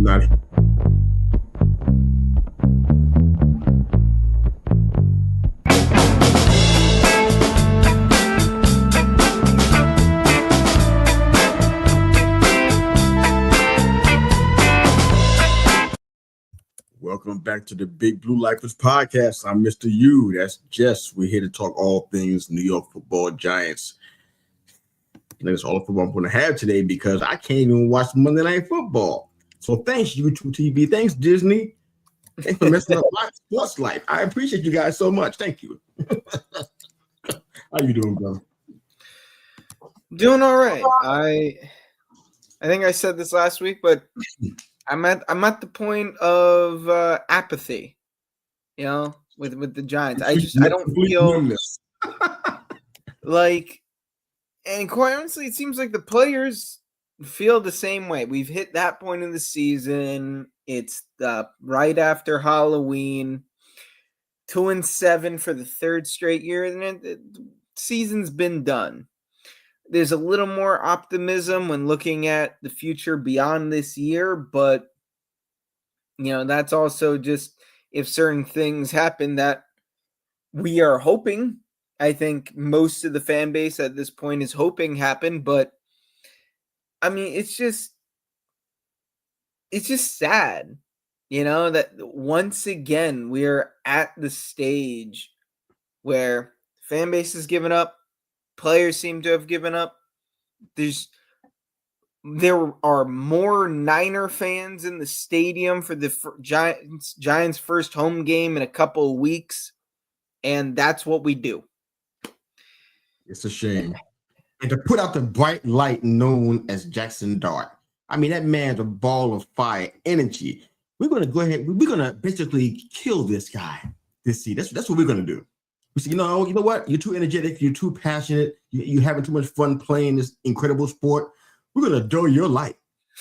not. Welcome back to the Big Blue Lifers podcast. I'm Mr. U. That's Jess. We're here to talk all things New York Football Giants. And that's all the football I'm going to have today because I can't even watch Monday Night Football. So thanks, YouTube TV. Thanks, Disney. Thanks for messing up my sports life. I appreciate you guys so much. Thank you. How you doing, brother? Doing all right. I think I said this last week, but I'm at the point of apathy, with the Giants. I don't feel like, and quite honestly, it seems like the players feel the same way. We've hit that point in the season. It's right after Halloween, 2-7 for the third straight year, and the season's been done. There's a little more optimism when looking at the future beyond this year, but that's also just if certain things happen that we are hoping. I think most of the fan base at this point is hoping happen, but I mean, it's just sad, that once again we're at the stage where fan base has given up. Players seem to have given up. There are more Niner fans in the stadium for the Giants' first home game in a couple of weeks, and that's what we do. It's a shame. And to put out the bright light known as Jackson Dart. I mean, that man's a ball of fire, energy. We're going to go ahead. We're going to basically kill this guy this season. That's what we're going to do. We say, you know what? You're too energetic. You're too passionate. You're having too much fun playing this incredible sport. We're going to dull your light.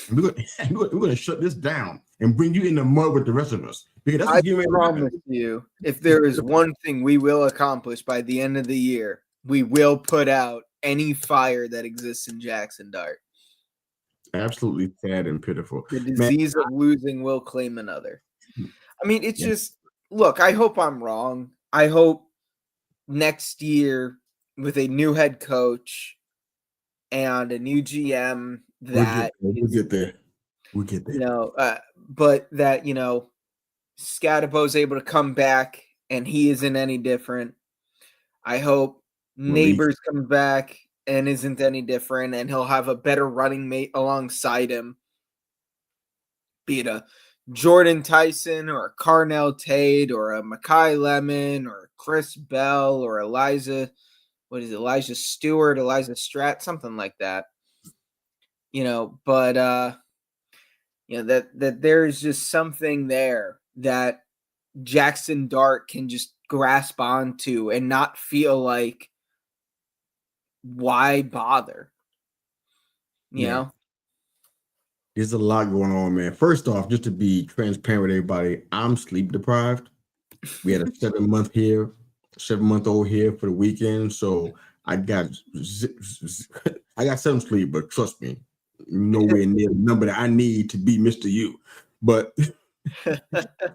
And we're going to shut this down and bring you in the mud with the rest of us. Because that's I promise you, if there is one thing we will accomplish by the end of the year, we will put out any fire that exists in Jackson Dart. Absolutely sad and pitiful. The disease of losing will claim another. I mean, it's just, look, I hope I'm wrong. I hope next year with a new head coach and a new GM that we'll get there. But that, Scadabo's able to come back and he isn't any different. I hope Neighbors comes back and isn't any different, and he'll have a better running mate alongside him. Be it a Jordan Tyson or a Carnell Tate or a Mekhi Lemon or Chris Bell or Elijah Stewart, Elijah Stratt, something like that. That there's just something there that Jackson Dart can just grasp onto and not feel like, why bother? You know? There's a lot going on, man. First off, just to be transparent with everybody, I'm sleep deprived. We had a 7-month-old here for the weekend, so I got some sleep, but trust me, nowhere near the number that I need to be Mr. U. But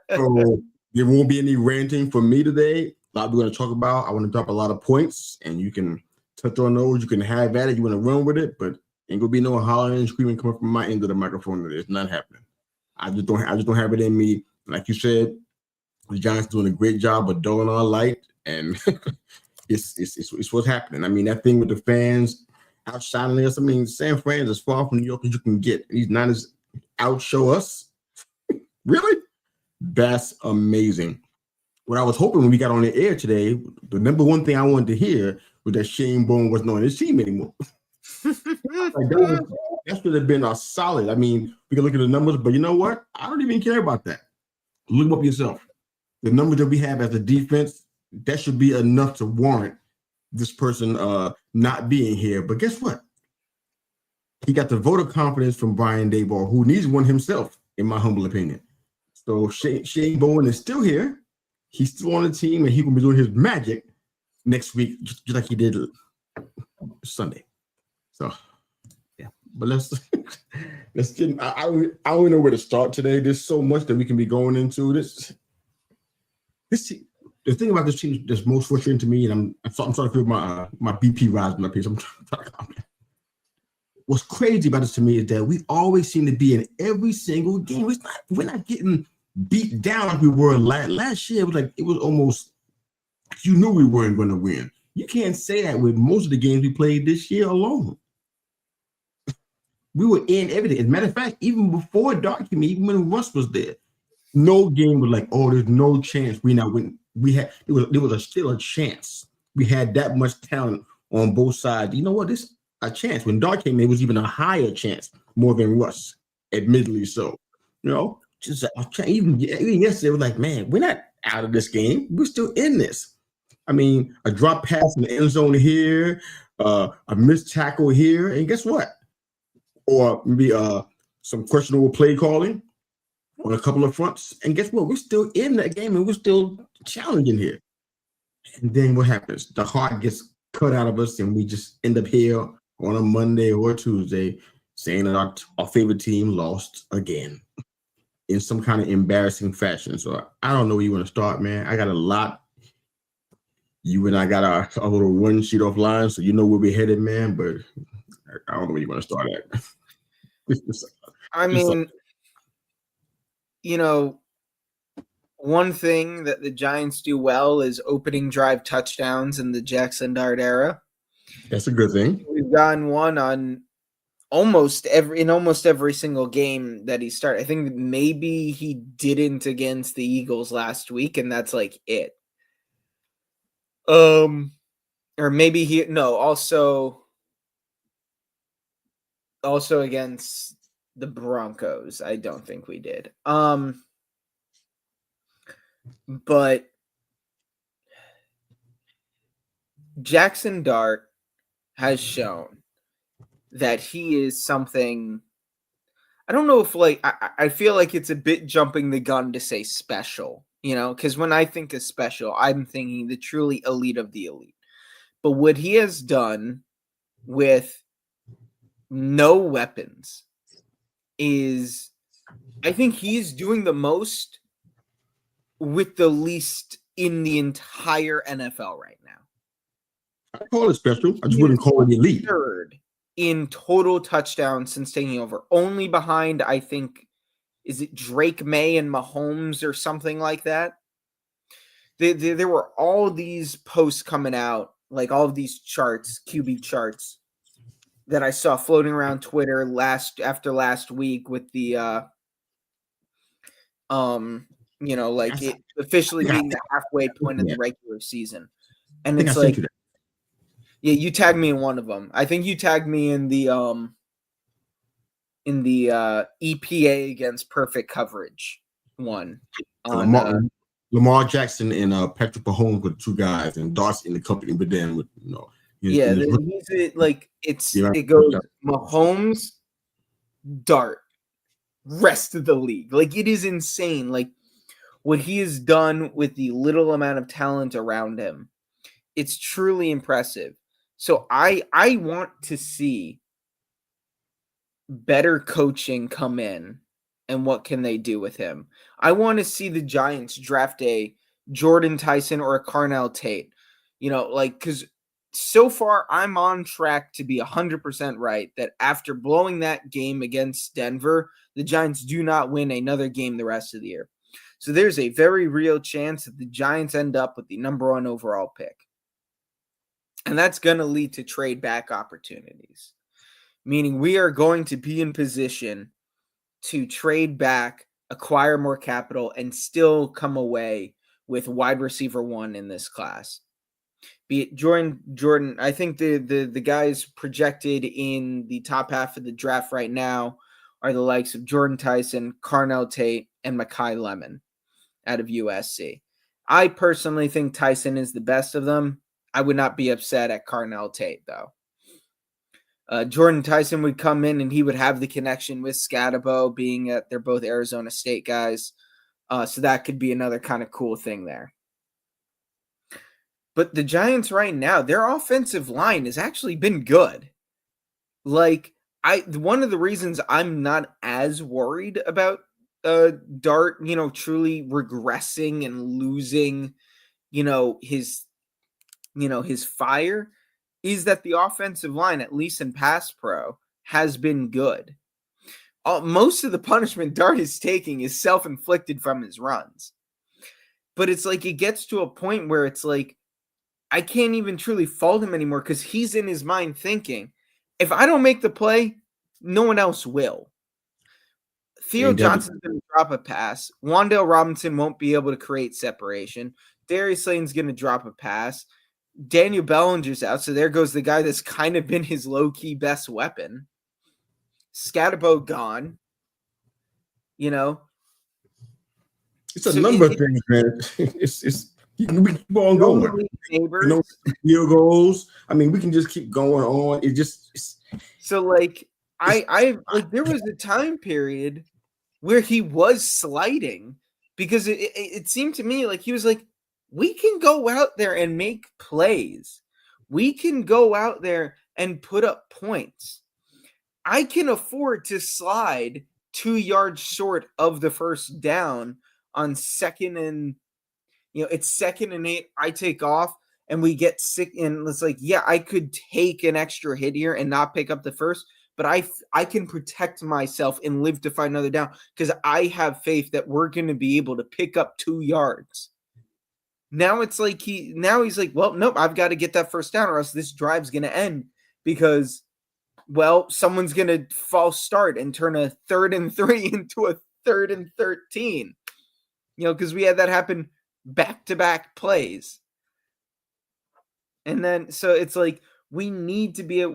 so there won't be any ranting for me today. A lot we're going to talk about. I want to drop a lot of points, and you can touch on those. You can have at it. You want to run with it, but ain't gonna be no hollering and screaming coming from my end of the microphone. It's not happening. I just don't have it in me. Like you said, the Giants doing a great job of dulling our light, and it's what's happening. I mean, that thing with the fans outshining us. I mean, San Fran's as far from New York as you can get. These Niners outshow us. Really? That's amazing. What I was hoping when we got on the air today, the number one thing I wanted to hear was that Shane Bowen wasn't on his team anymore. That should have been a solid. I mean, we can look at the numbers, but you know what? I don't even care about that. Look them up yourself. The numbers that we have as a defense, that should be enough to warrant this person not being here. But guess what? He got the vote of confidence from Brian Daboll, who needs one himself, in my humble opinion. So Shane Bowen is still here. He's still on the team, and he will be doing his magic next week, just like he did Sunday. So, yeah, But let's get. I don't even know where to start today. There's so much that we can be going into. The thing about this team that's most frustrating to me, and I'm starting to feel my BP rise in my piece. I'm trying to calm down. What's crazy about this to me is that we always seem to be in every single game. We're not getting beat down like we were last year. It was almost you knew we weren't going to win. You can't say that with most of the games we played this year alone. We were in everything. As a matter of fact, even before Dark came, even when Russ was there, no game was like, oh, there's no chance we not win. There was still a chance. We had that much talent on both sides. You know what? This a chance. When Dark came in, it was even a higher chance, more than Russ, admittedly so. You know, just a chance. Even yesterday, it was like, man, we're not out of this game. We're still in this. I mean, a drop pass in the end zone here, a missed tackle here, and guess what? Or maybe some questionable play calling on a couple of fronts. And guess what? We're still in that game and we're still challenging here. And then what happens? The heart gets cut out of us and we just end up here on a Monday or a Tuesday saying that our favorite team lost again in some kind of embarrassing fashion. So I don't know where you want to start, man. I got a lot. You and I got our little one sheet offline, so you know where we're headed, man. But I don't know where you want to start at. I mean, you know, one thing that the Giants do well is opening drive touchdowns in the Jackson Dart era. That's a good thing. We've gotten one on almost every single game that he started. I think maybe he didn't against the Eagles last week, and that's like it. Or maybe also against the Broncos. I don't think we did. But Jackson Dart has shown that he is something. I don't know if I feel like it's a bit jumping the gun to say special, because when I think of special, I'm thinking the truly elite of the elite. But what he has done with no weapons is, I think he's doing the most with the least in the entire NFL right now. I call it special. I just wouldn't call it elite. Third in total touchdowns since taking over, only behind, I think, is it Drake May and Mahomes or something like that? There were all these posts coming out, like all of these charts, QB charts, that I saw floating around Twitter after last week with the it officially being the halfway point of the regular season. And it's like, yeah, you tagged me in one of them. I think you tagged me in the EPA against perfect coverage one. Lamar Jackson and Patrick Mahomes with two guys, and Darcy in the company, but then with it goes Mahomes, Dart, rest of the league. Like, it is insane. Like, what he has done with the little amount of talent around him, it's truly impressive. So I want to see better coaching come in, and what can they do with him. I want to see the Giants draft a Jordan Tyson or a Carnell Tate, because so far I'm on track to be 100% right that after blowing that game against Denver, the Giants do not win another game the rest of the year. So there's a very real chance that the Giants end up with the number 1 overall pick. And that's going to lead to trade back opportunities, meaning we are going to be in position to trade back, acquire more capital, and still come away with wide receiver 1 in this class. Be it Jordan, I think the guys projected in the top half of the draft right now are the likes of Jordan Tyson, Carnell Tate, and Mekhi Lemon out of USC. I personally think Tyson is the best of them. I would not be upset at Carnell Tate, though. Jordan Tyson would come in and he would have the connection with Scatabo, being that they're both Arizona State guys. So that could be another kind of cool thing there. But the Giants right now, their offensive line has actually been good. Like, one of the reasons I'm not as worried about Dart, truly regressing and losing, his fire is that the offensive line, at least in pass pro, has been good. Most of the punishment Dart is taking is self-inflicted from his runs. But it's like it gets to a point where it's like I can't even truly fault him anymore because he's in his mind thinking, if I don't make the play, no one else will. Theo Johnson's going to drop a pass. Wan'Dale Robinson won't be able to create separation. Darius Slayton's going to drop a pass. Daniel Bellinger's out, so there goes the guy that's kind of been his low-key best weapon. Scatterbo gone. It's a number of things, man. We can keep on going. Field goals. I mean, we can just keep going on. So like I there was a time period where he was sliding because it seemed to me like he was like, we can go out there and make plays. We can go out there and put up points. I can afford to slide 2 yards short of the first down on second and, it's 2nd and 8. I take off and we get sick. And it's like, yeah, I could take an extra hit here and not pick up the first, but I can protect myself and live to find another down because I have faith that we're going to be able to pick up 2 yards. Now it's like he's like, well, nope, I've got to get that first down or else this drive's going to end because, well, someone's going to false start and turn a 3rd and 3 into a 3rd and 13, because we had that happen back-to-back plays. And then, so it's like, we need to be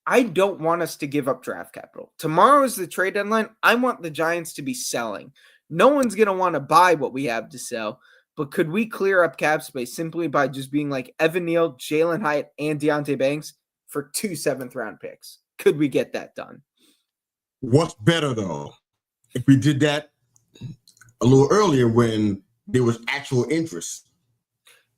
I don't want us to give up draft capital. Tomorrow is the trade deadline. I want the Giants to be selling. No one's going to want to buy what we have to sell. But could we clear up cap space simply by just being like Evan Neal, Jalen Hyatt, and Deonte Banks for 2 7th-round picks? Could we get that done? What's better, though, if we did that a little earlier when there was actual interest?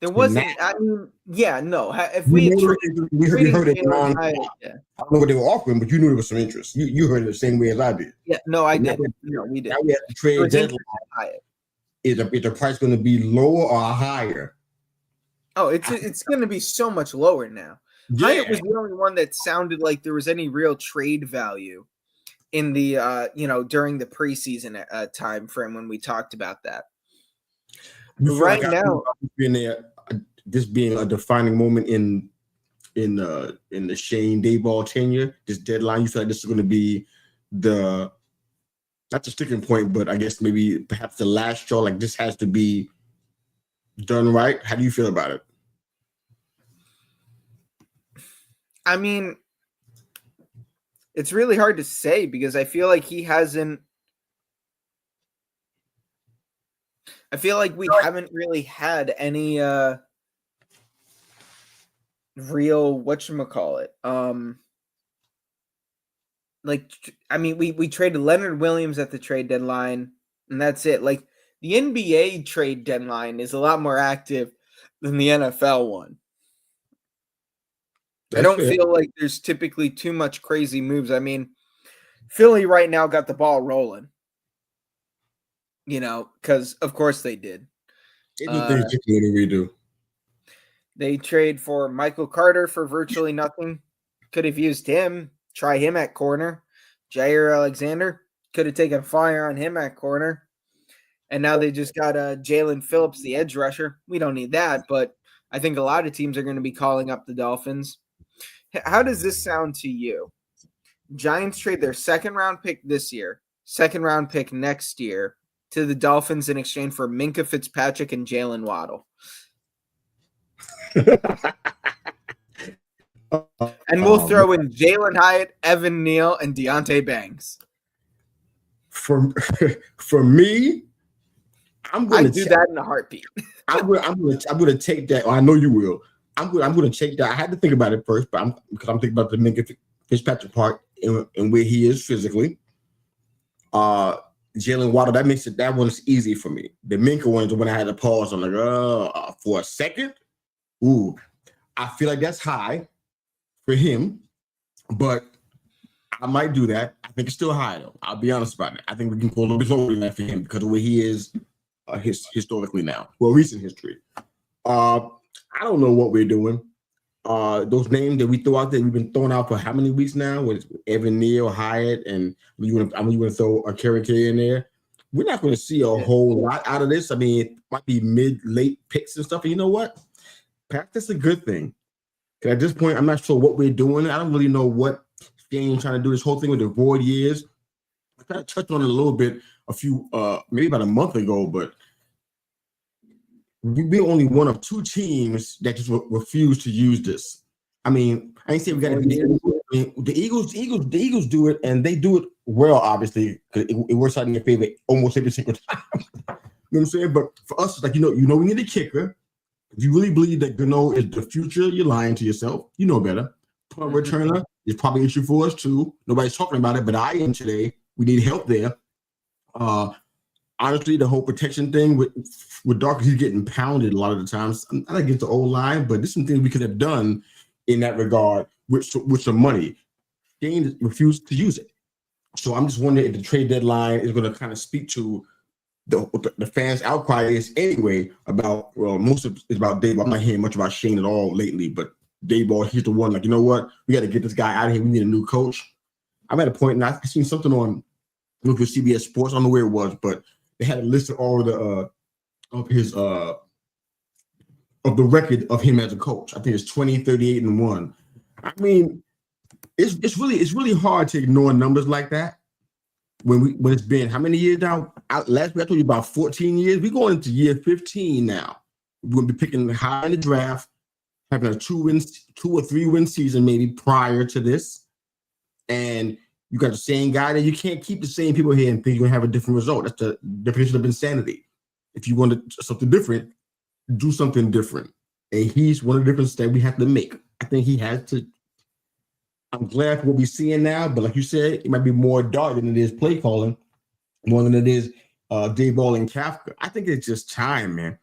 There wasn't. I mean, yeah, no. If we heard it. I don't know what they were offering, but you knew there was some interest. You heard it the same way as I did. Yeah, no, I did. No, we did. Now we have to trade deadline. Is the price going to be lower or higher? Oh, it's going to be so much lower now. Yeah. Hyatt was the only one that sounded like there was any real trade value in the during the preseason time frame when we talked about that. Right now, this being a defining moment in the Shane Dayball tenure, this deadline, you feel like this is going to be not the sticking point, but I guess maybe perhaps the last straw. Like this has to be done right. How do you feel about it? I mean, it's really hard to say because I feel like he hasn't. I feel like we haven't really had any real whatchamacallit. We traded Leonard Williams at the trade deadline, and that's it. Like the NBA trade deadline is a lot more active than the NFL one. I don't feel like there's typically too much crazy moves. I mean, Philly right now got the ball rolling. Because of course they did. We do. They trade for Michael Carter for virtually nothing. Could have used him. Try him at corner. Jair Alexander could have taken fire on him at corner. And now they just got Jalen Phillips, the edge rusher. We don't need that, but I think a lot of teams are going to be calling up the Dolphins. How does this sound to you? Giants trade their 2nd-round pick this year, 2nd-round pick next year to the Dolphins in exchange for Minkah Fitzpatrick and Jalen Waddle. And we'll throw in Jalen Hyatt, Evan Neal, and Deonte Banks. For me, I'm going to do that in a heartbeat. I'm going to take that. I know you will. I'm going to take that. I had to think about it first, but because I'm thinking about the Minkah Fitzpatrick part and where he is physically. Jalen Waddle, that one's easy for me. The Minkah one is when I had to pause. I'm like, for a second. Ooh, I feel like that's high for him, but I might do that. I think it's still high though. I'll be honest about it. I think we can go a little bit lower than that for him because of where he is historically now. Well, recent history. I don't know what we're doing. Those names that we throw out there, we've been throwing out for how many weeks now? With Evan Neal, Hyatt, and you want to throw a Kerry K in there. We're not going to see a whole lot out of this. I mean, it might be late picks and stuff. And you know what? Perhaps that's a good thing. At this point, I'm not sure what we're doing. I don't really know what Shane's trying to do. This whole thing with the void years. I kind of touched on it a little bit maybe about a month ago, but we're only one of two teams that just refuse to use this. I mean, I ain't saying we got to be the Eagles do it, and they do it well, obviously, because it works out in your favor almost every single time. You know what I'm saying? But for us, it's like, we need a kicker. If you really believe that Gano is the future, you're lying to yourself. You know better. Punt returner is probably an issue for us too. Nobody's talking about it, but I am today. We need help there. Honestly, the whole protection thing with Dark, he's getting pounded a lot of the times. I don't get the old line, but there's some things we could have done in that regard with some money. Shane refused to use it. So I'm just wondering if the trade deadline is going to kind of speak to the fans' outcry is anyway about, most of it's about Dave. I'm not hearing much about Shane at all lately, but Dave Ball, he's the one, like, you know what? We got to get this guy out of here. We need a new coach. I'm at a point, and I seen something on CBS Sports. I don't know where it was, but they had a list of all the of the record of him as a coach. I think it's 20, 38, and 1. I mean, it's really hard to ignore numbers like that when it's been how many years now? Last week I told you about 14 years. We're going into year 15 now. We're going to be picking high in the draft, having a 2 or 3 win season maybe prior to this, and you got the same guy that you can't keep the same people here and think you're gonna have a different result. That's the definition of insanity. If you want something different, do something different. And he's one of the differences that we have to make. I think he has to. I'm glad for what we're seeing now, but like you said, it might be more Dart than it is play calling, more than it is Dave Ball and Kafka. I think it's just time, man.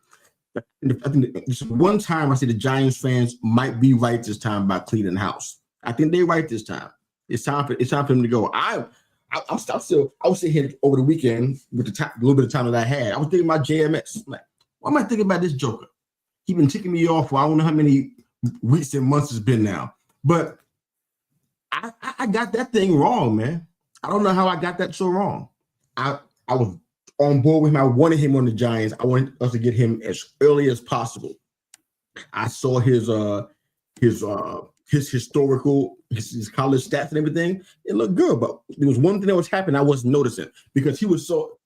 I think it's one time I see the Giants fans might be right this time about cleaning house. I think they're right this time. It's time for him to go. I was sitting here over the weekend with the little bit of time that I had. I was thinking about JMS. Like, why am I thinking about this Joker? He's been ticking me off for I don't know how many weeks and months it's been now. But I got that thing wrong, man. I don't know how I got that so wrong. I was on board with him. I wanted him on the Giants. I wanted us to get him as early as possible. I saw his historical, his college stats and everything. It looked good, but there was one thing that was happening I wasn't noticing because he was so,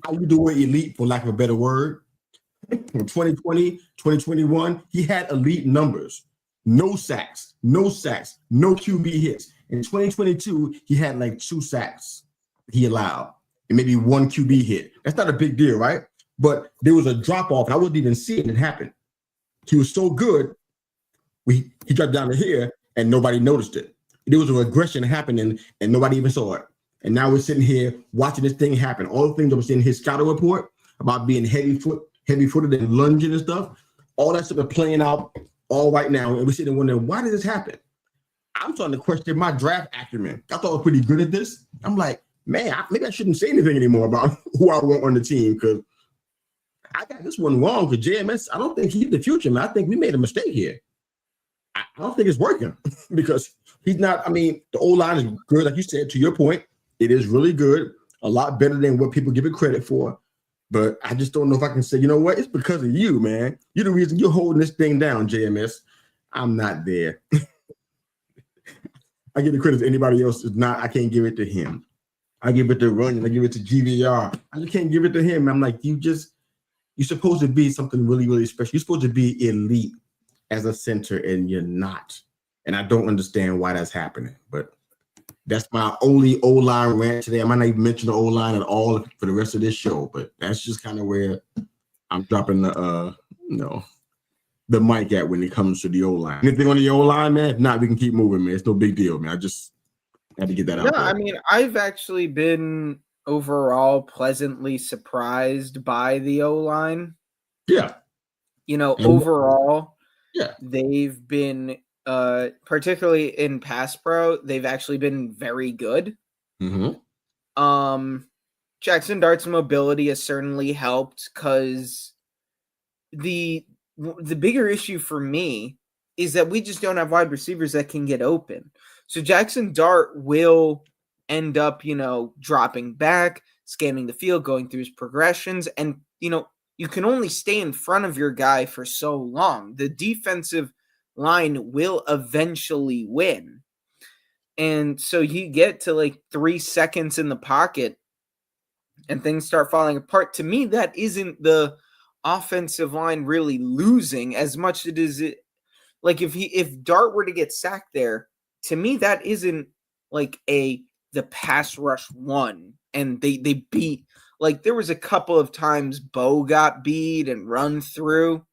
how you do the word elite, for lack of a better word. From 2020, 2021, he had elite numbers. No sacks, no QB hits. In 2022, he had like 2 sacks he allowed and maybe 1 QB hit. That's not a big deal, right? But there was a drop off. I wasn't even seeing it happen. He was so good. He dropped down to here and nobody noticed it. There was a regression happening and nobody even saw it. And now we're sitting here watching this thing happen. All the things that was in his scouting report about being heavy-footed and lunging and stuff, all that stuff is playing out all right now. And we're sitting there wondering, why did this happen? I'm starting to question my draft acumen. I thought I was pretty good at this. I'm like, man, maybe I shouldn't say anything anymore about who I want on the team because I got this one wrong. Because JMS, I don't think he's the future, man. I think we made a mistake here. I don't think it's working because he's not. I mean, the O-line is good, like you said. To your point, it is really good, a lot better than what people give it credit for. But I just don't know if I can say, you know what? It's because of you, man. You're the reason you're holding this thing down, JMS. I'm not there. I give the credit to anybody else. Is not. I can't give it to him. I give it to Runyon. I give it to GVR. I just can't give it to him. I'm like, you're supposed to be something really, really special. You're supposed to be elite as a center, and you're not. And I don't understand why that's happening. But that's my only O-line rant today. I might not even mention the O-line at all for the rest of this show, but that's just kind of where I'm dropping the mic at when it comes to the O-line. Anything on the O-line, man? If not, we can keep moving, man. It's no big deal, man. I just had to get that out there. I mean, I've actually been overall pleasantly surprised by the O-line. Yeah. Overall, yeah, they've been particularly in pass pro, they've actually been very good. Jackson Dart's mobility has certainly helped, because the bigger issue for me is that we just don't have wide receivers that can get open. So Jackson Dart will end up, dropping back, scanning the field, going through his progressions, and you can only stay in front of your guy for so long. The defensive line will eventually win. And so you get to like 3 seconds in the pocket and things start falling apart. To me, that isn't the offensive line really losing as much as it. Like if Dart were to get sacked there, to me that isn't like the pass rush won and they beat. Like there was a couple of times Bo got beat and run through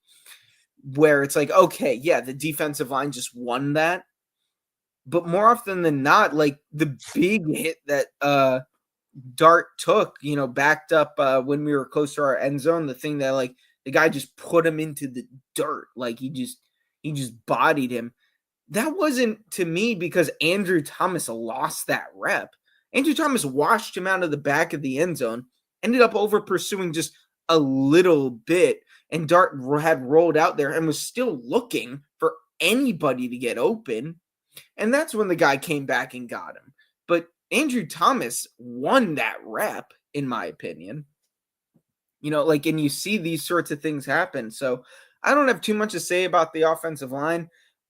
where it's like, okay, yeah, the defensive line just won that. But more often than not, like the big hit that Dart took, backed up when we were close to our end zone, the thing that like the guy just put him into the dirt, like he just bodied him. That wasn't, to me, because Andrew Thomas lost that rep. Andrew Thomas washed him out of the back of the end zone, ended up over pursuing just a little bit, and Dart had rolled out there and was still looking for anybody to get open. And that's when the guy came back and got him. But Andrew Thomas won that rep, in my opinion. And you see these sorts of things happen. So I don't have too much to say about the offensive line.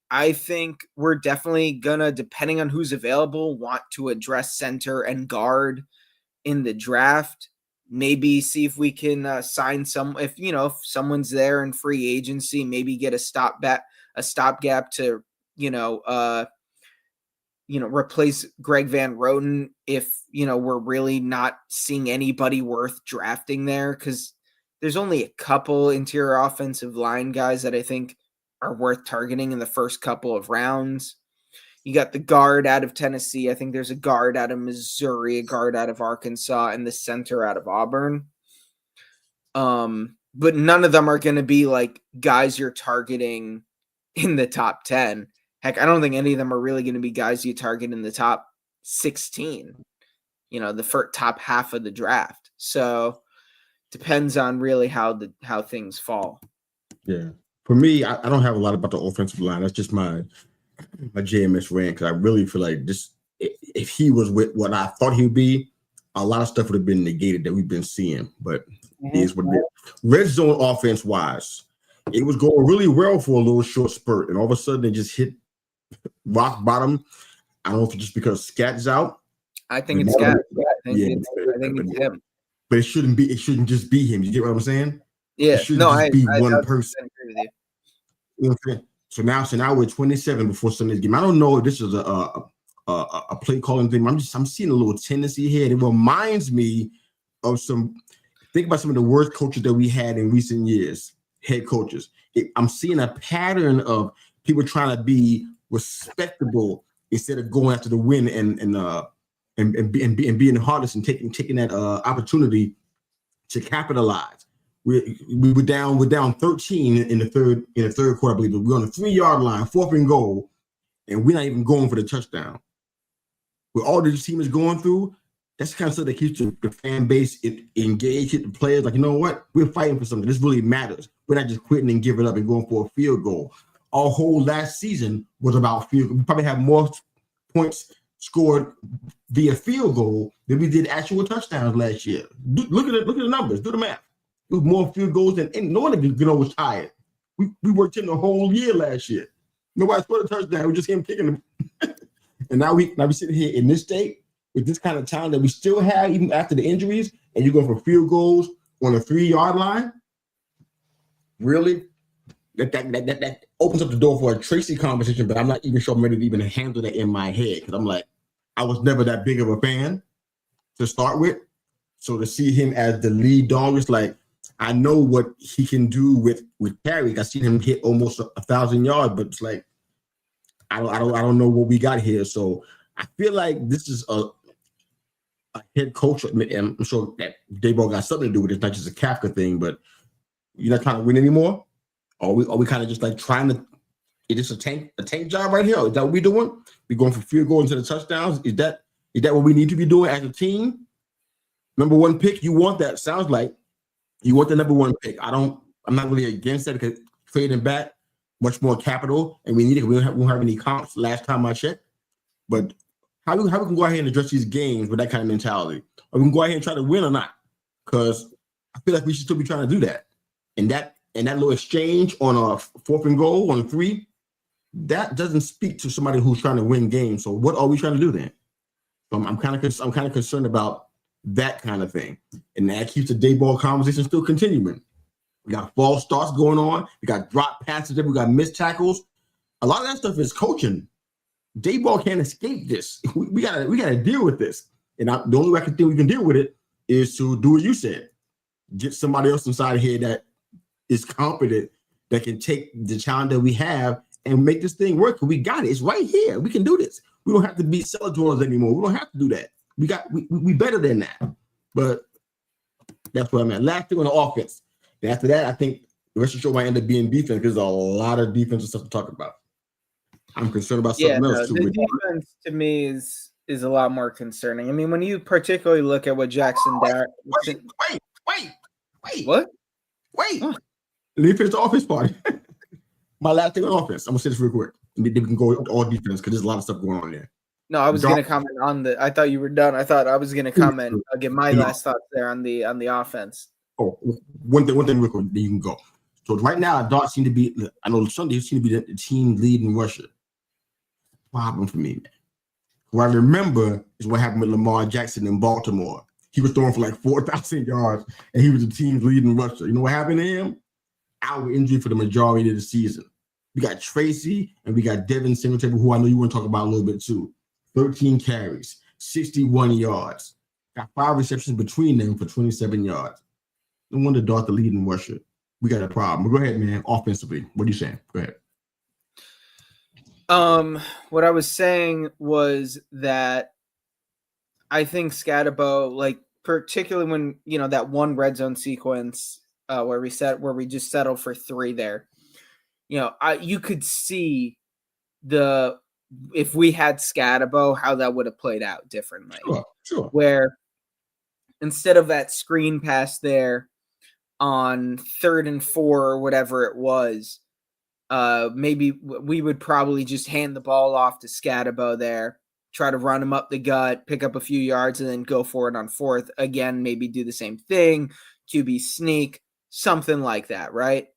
I think we're definitely gonna, depending on who's available, want to address center and guard in the draft. Maybe see if we can sign if someone's there in free agency, maybe get a stopgap to replace Greg Van Roten if we're really not seeing anybody worth drafting there, because there's only a couple interior offensive line guys that I think are worth targeting in the first couple of rounds. You got the guard out of Tennessee. I think there's a guard out of Missouri, a guard out of Arkansas, and the center out of Auburn. But none of them are going to be like guys you're targeting in the top 10. Heck, I don't think any of them are really going to be guys you target in the top 16, the top half of the draft. So depends on really how things fall. Yeah. For me, I don't have a lot about the offensive line. That's just my JMS rant, because I really feel like this, if he was with what I thought he would be, a lot of stuff would have been negated that we've been seeing. But it is what it is. Red zone offense wise, it was going really well for a little short spurt, and all of a sudden it just hit rock bottom. I don't know if it's just because Scat's out. I think it's Scat. I think it's him. But it shouldn't just be him. You get what I'm saying? Yeah. It shouldn't just be one person. Agree with you. You know what I'm saying? So now we're 27 before Sunday's game. I don't know if this is a play calling thing. I'm seeing a little tendency here. It reminds me of think about some of the worst coaches that we had in recent years, head coaches. I'm seeing a pattern of people trying to be respectable instead of going after the win and being the hardest and taking that opportunity to capitalize. We're down 13 in the third quarter, I believe. We're on the 3-yard line, 4th and goal, and we're not even going for the touchdown. With all this team is going through, that's the kind of stuff that keeps the fan base engaged, hit the players like, you know what? We're fighting for something. This really matters. We're not just quitting and giving up and going for a field goal. Our whole last season was about field goal. We probably have more points scored via field goal than we did actual touchdowns last year. Look at the numbers. Do the math. It was more field goals than no one was tired. We worked him the whole year last year. Nobody scored a touchdown. It was just him kicking them. And now we sitting here in this state with this kind of talent that we still have even after the injuries, and you're going for field goals on a 3-yard line. Really? That opens up the door for a Tracy conversation, but I'm not even sure I'm ready to even handle that in my head, because I'm like, I was never that big of a fan to start with. So to see him as the lead dog, it's like, I know what he can do with carries. I seen him hit almost 1,000 yards, but it's like, I don't know what we got here. So I feel like this is a head coach, and I'm sure that Dayball got something to do with it. It's not just a Kafka thing, but you're not trying to win anymore. Or we kind of just like trying to Is this a tank job right here? Is that what we're doing? We're going for field goal into the touchdowns. Is that what we need to be doing as a team? Number one pick, you want that? Sounds like you want the number one pick. I'm not really against that because trading back much more capital, and we need it. We don't have any comps. Last time I checked, but how we can go ahead and address these games with that kind of mentality, or we can go ahead and try to win or not? Because I feel like we should still be trying to do that. And that little exchange on a 4th and goal on a 3, that doesn't speak to somebody who's trying to win games. So what are we trying to do then? So I'm kind of concerned about that kind of thing, and that keeps the day ball conversation still continuing. We got false starts going on. We got drop passes. We got missed tackles. A lot of that stuff is coaching. Day ball can't escape this. We gotta deal with this. And the only way I can think we can deal with it is to do what you said. Get somebody else inside here that is competent, that can take the challenge that we have and make this thing work. We got it. It's right here. We can do this. We don't have to be cellar dwellers anymore. We don't have to do that. We better than that. But that's what I'm at. Last thing on the offense. And after that, I think the rest of the show might end up being defense because there's a lot of defensive stuff to talk about. I'm concerned about something else too. The defense to me is a lot more concerning. I mean, when you particularly look at what Jackson Dart. Wait. What? Wait. Let me finish the offense part. My last thing on offense. I'm gonna say this real quick. And then we can go all defense because there's a lot of stuff going on there. No, I was going to comment on the. I thought you were done. I thought I was going to comment. I'll give my last thoughts there on the offense. Oh, one thing real quick. Then you can go. So right now, Dart seem to be. I know Sunday seem to be the team lead in Russia. Problem for me, man. What I remember is what happened with Lamar Jackson in Baltimore. He was throwing for like 4,000 yards, and he was the team's lead in Russia. You know what happened to him? Out with injury for the majority of the season. We got Tracy and we got Devin Singletary, who I know you want to talk about a little bit too. 13 carries, 61 yards. Got 5 receptions between them for 27 yards. No wonder Dart the lead in Russia. We got a problem. But go ahead, man. Offensively, what are you saying? Go ahead. What I was saying was that I think Scatabo, like particularly when that one red zone sequence where we just settled for 3 there. You could see if we had Scatabo, how that would have played out differently. Sure. Where instead of that screen pass there on 3rd and 4 or whatever it was, maybe we would probably just hand the ball off to Scatabo there, try to run him up the gut, pick up a few yards, and then go for it on 4th. Again, maybe do the same thing, QB sneak, something like that, right?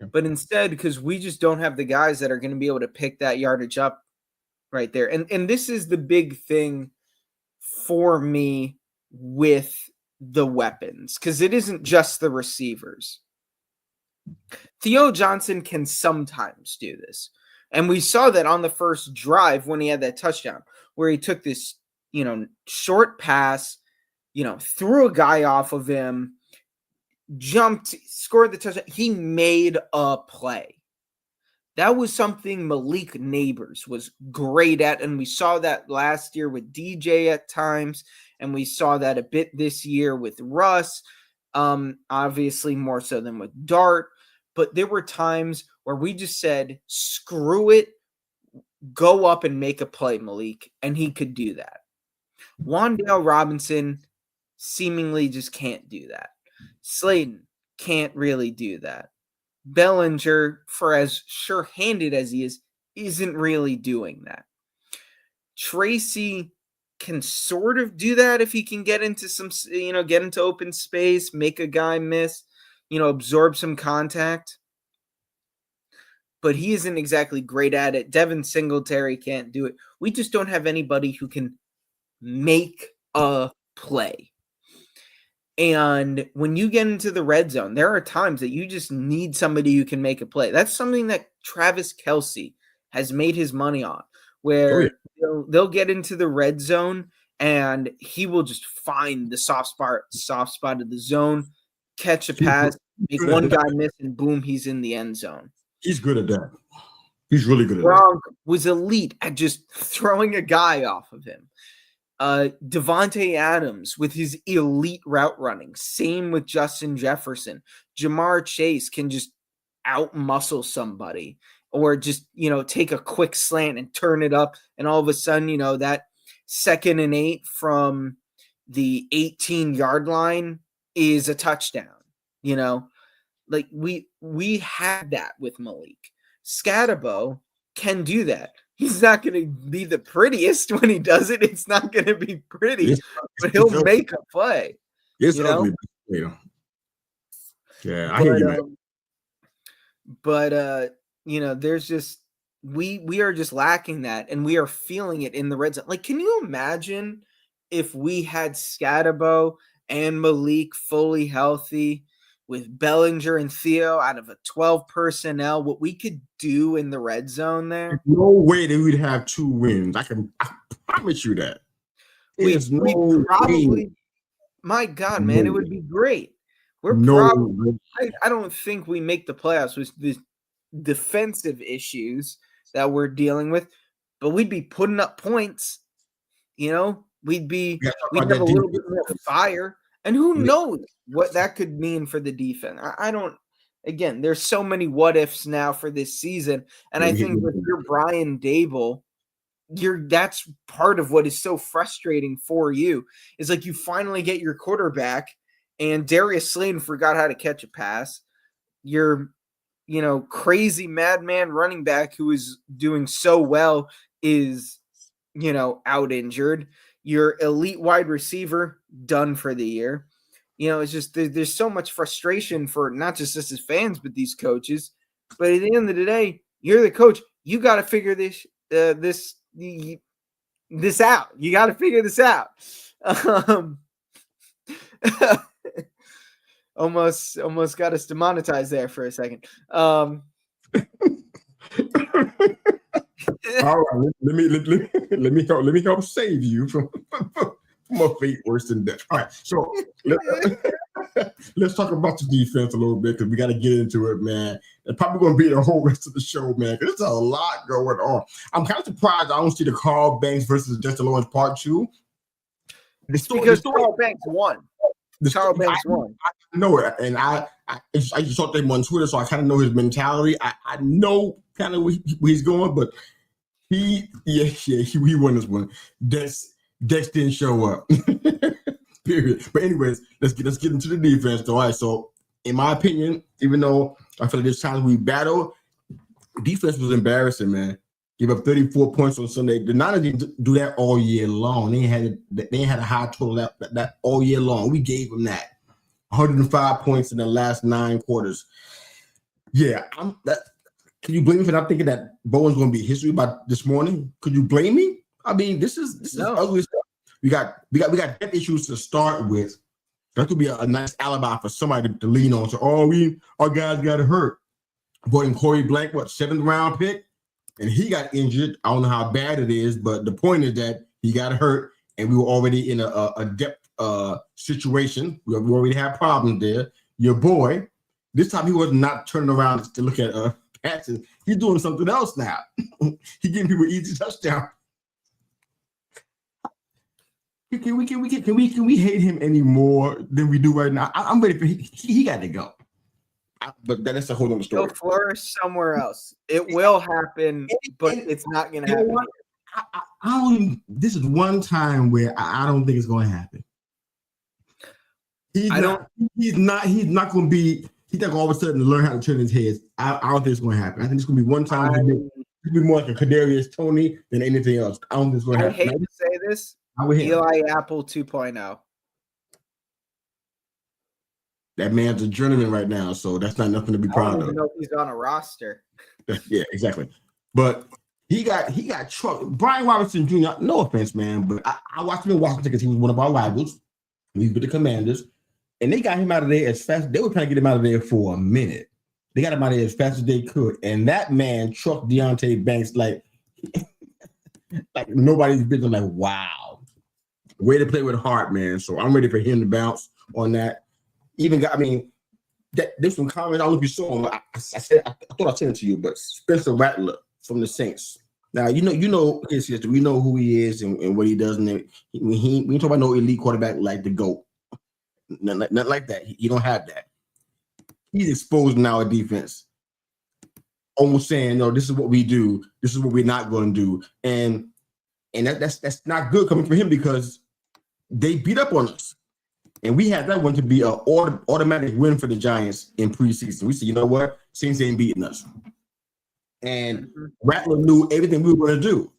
Okay. But instead, because we just don't have the guys that are going to be able to pick that yardage up right there. And this is the big thing for me with the weapons, because it isn't just the receivers. Theo Johnson can sometimes do this. And we saw that on the first drive when he had that touchdown, where he took this, short pass, threw a guy off of him, jumped, scored the touchdown. He made a play. That was something Malik Neighbors was great at, and we saw that last year with DJ at times, and we saw that a bit this year with Russ, obviously more so than with Dart. But there were times where we just said, screw it, go up and make a play, Malik, and he could do that. Wan'Dale Robinson seemingly just can't do that. Slayton can't really do that. Bellinger, for as sure-handed as he is, isn't really doing that. Tracy can sort of do that if he can get into get into open space, make a guy miss, absorb some contact. But he isn't exactly great at it. Devin Singletary can't do it. We just don't have anybody who can make a play. And when you get into the red zone, there are times that you just need somebody who can make a play. That's something that Travis Kelce has made his money on, where they'll get into the red zone and he will just find the soft spot of the zone, catch a pass, make one guy miss, and boom, he's in the end zone. He's good at that. He's really good at Gronk was elite at just throwing a guy off of him. Devontae Adams with his elite route running. Same with Justin Jefferson. Jamar Chase can just out-muscle somebody or just, take a quick slant and turn it up. And all of a sudden, that 2nd and 8 from the 18-yard line is a touchdown. Like we had that with Malik. Scatterbo can do that. He's not going to be the prettiest when he does it. It's not going to be pretty, but he'll make a play. It's ugly. Yeah, I hear you, man. But there's just we are just lacking that, and we are feeling it in the red zone. Like, can you imagine if we had Scatterbo and Malik fully healthy with Bellinger and Theo out of a 12 personnel, what we could do in the red zone there? No way that we'd have 2 wins. I promise you that. We probably, my God, man, it would be great. I don't think we make the playoffs with the defensive issues that we're dealing with, but we'd be putting up points. We'd have a little bit more fire, and who knows what that could mean for the defense. I don't. Again, there's so many what ifs now for this season, and I think with your Brian Dable, that's part of what is so frustrating for you. Is like you finally get your quarterback, and Darius Slayton forgot how to catch a pass. Your, crazy madman running back who is doing so well is, out injured. Your elite wide receiver done for the year. It's just there's so much frustration for not just us as fans, but these coaches. But at the end of the day, you're the coach. You got to figure this out. You got to figure this out. Almost got us demonetized there for a second. All right, let me help save you from a fate worse than death. All right, so let's talk about the defense a little bit because we got to get into it, man. It's probably going to be the whole rest of the show, man, because there's a lot going on. I'm kind of surprised I don't see the Carl Banks versus Justin Lawrence part 2. Because Carl Banks won. Carl Banks won. I know it, and I just talked to him on Twitter, so I kind of know his mentality. I know kind of where he's going, but he won this one. Dex didn't show up. Period. But anyways, let's get into the defense. Though. All right, so in my opinion, even though I feel like there's times we battle, defense was embarrassing, man. Give up 34 points on Sunday. The Niners didn't do that all year long. They had a high total that all year long. We gave them that 105 points in the last 9 quarters. Yeah, can you blame me for not thinking that Bowen's going to be history by this morning? Could you blame me? I mean, this is ugly stuff. We got depth issues to start with. That could be a nice alibi for somebody to lean on. So, our guys got hurt. Brought in Corey Blank, 7th round pick? And he got injured. I don't know how bad it is, but the point is that he got hurt, and we were already in a depth situation. We already had problems there. Your boy, this time he was not turning around to look at passes. He's doing something else now. He's giving people easy touchdown. Can we hate him any more than we do right now? I'm ready for he got to go. But that's a whole other story. Go flourish somewhere else. It will happen, but it's not going to happen. This is one time where I don't think it's going to happen. He's not going to be. He's not going to all of a sudden learn how to turn his head. I don't think it's going to happen. I think it's going to be one time. It's be more like a Kadarius Toney than anything else. I don't think it's going to happen. I hate to say this. Eli Apple 2.0. That man's a journeyman right now, so that's not nothing to be proud of. I don't even know if he's on a roster. Yeah, exactly. But he got trucked. Brian Robinson Jr., no offense, man, but I watched him in Washington because he was one of our rivals. He's with the Commanders. And they got him out of there as fast. They were trying to get him out of there for a minute. They got him out of there as fast as they could. And that man trucked Deontay Banks like nobody's business. Like, wow. Way to play with heart, man. So I'm ready for him to bounce on that. There's some comments. I don't know if you saw them. I thought I sent it to you, but Spencer Rattler from the Saints. Now, you know his history. We know who he is and what he does. And we talk about no elite quarterback like the GOAT. Not like that. You don't have that. He's exposed now a defense. almost saying, no, this is what we do, this is what we're not going to do, and that's not good coming from him because they beat up on us. And we had that one to be an automatic win for the Giants in preseason. We said, you know what? Saints ain't beating us. And Rattler knew everything we were going to do.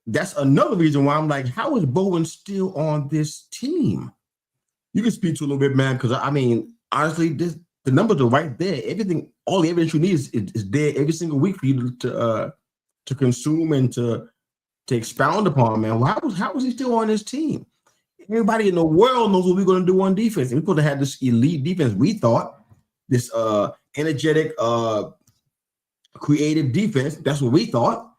That's another reason why I'm like, how is Bowen still on this team? You can speak to a little bit, man, because, I mean, honestly, the numbers are right there. Everything, all the evidence you need is there every single week for you to consume and to expound upon, man. Well, how is he still on this team? Everybody in the world knows what we're going to do on defense. And we're going to have this elite defense, we thought, this energetic, creative defense. That's what we thought.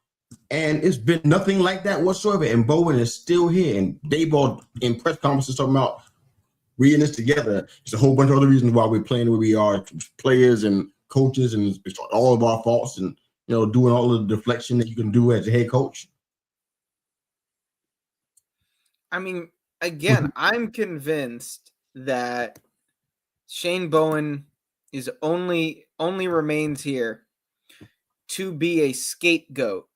And it's been nothing like that whatsoever. And Bowen is still here. And Daboll in press conferences talking about reading this together. There's a whole bunch of other reasons why we're playing where we are, players and coaches, and it's all of our faults, and doing all of the deflection that you can do as a head coach. I mean, again, I'm convinced that Shane Bowen is only remains here to be a scapegoat.